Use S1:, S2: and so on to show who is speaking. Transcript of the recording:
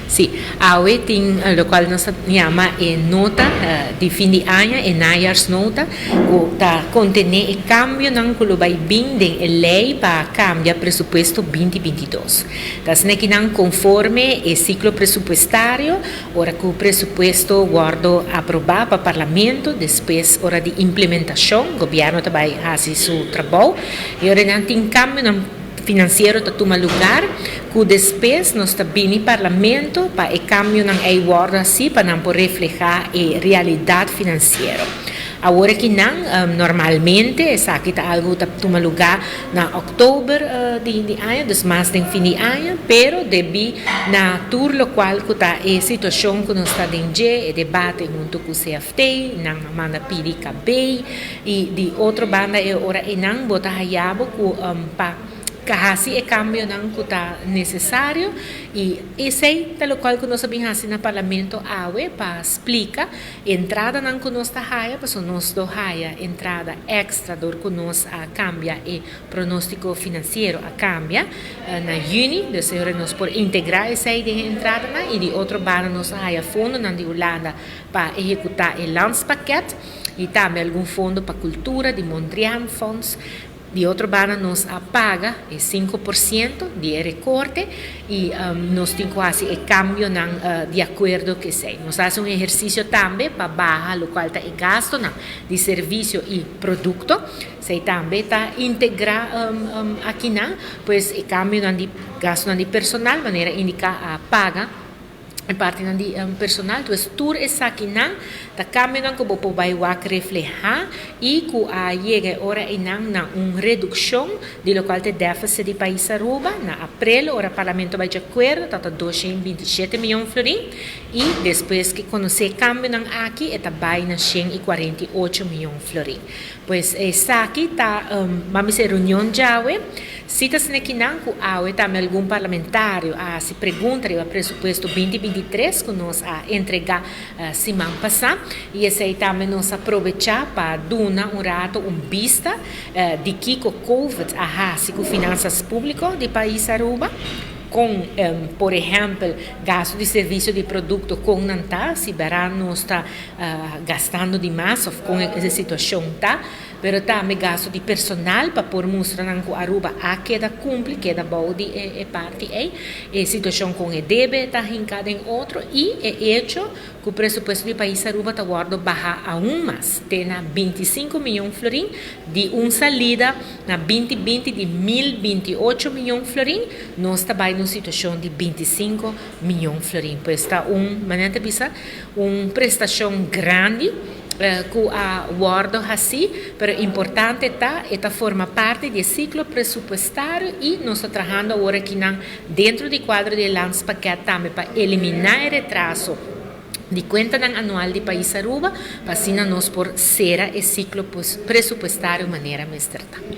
S1: Sì, AOE lo quale nos chiama nota di fin di anno e najaarsnota, che contiene il cambio non quello vai binding e lei pa cambia presupuesto 2022. Das neki non conforme e ciclo presupuestario, ora che il presupuesto guardo approvato pa Parlamento, después ora di implementazione, governo tabai hasi su trabalho, e ora in cambio non finanziario da tuma lugar, que depois nós também no parlamento para o cambio não é guarda assim para não poder reflejar a realidade financeira. Agora que não, normalmente, essa aqui está algo da tuma lugar na outubro de ano, dos mais de fim de ano, pero debi na tour local que está a situação que nós está dentro, e debate junto com o CFT, não manda pedir cabelo e de outra banda é ora e não botar haiabo para kahasi e cambio não está necessário e esse é o qual que nós sabemos assim no parlamento AUE para explicar entrada não que nós está haia para nós do haia entrada extra do que nós cambia e pronóstico financeiro a cambia na juni de senhora nós por integrar essa ideia entrada e de outro banda nós haia fundo na de Holanda para executar o landspaket e também algum fundo para cultura de Mondrian Fonds. De outro banda, nós paga 5% de recorte e nós temos quase o cambio de acordo que sei. Nós fazemos exercício também para baixar o qual está o gasto de serviço e produto. Sei também está integrar aqui pois o cambio de gasto de personal, maneira indicar a paga parte di personal, dus tour is aqui não, da câmera que vou vai reflejar e que chega ora na redução de local de déficit de país Aruba na abril ora parlamento vai de acordo tá 227 milhões de florins e depois que conhecer câmbio aqui é vai na 148 milhões de florins. Pois essa aqui tá vamos ser reunião já se está sendo aqui não que também algum parlamentário se pergunta o presupuesto 2023 que nós entregar semana passada e esse aí também nós aproveitar para dar rato vista de que o COVID com finanças públicas do país Aruba com, por exemplo, gasto de serviço de produto com não está, se verão nós está gastando demais com essa situação, tá? Pero também gasto de personal para por mostrar que Aruba queda cumpre, queda boa de parte e situação com o débito está hincada em outro e é hecho que o presupuesto do país Aruba está guardado baixar aún mais, tem 25 milhões de florins de salida na 2020 de 1.028 milhões de florins, nós estamos em situação de 25 milhões de florins, pois está uma prestação grande que a guardo assim, mas importante esta forma parte do ciclo presupuestário e nós estamos trabalhando agora aqui dentro do quadro de landspaket também para eliminar o retraso de conta anual de país Aruba, para assim nós por ser o ciclo presupuestário de maneira mais certa.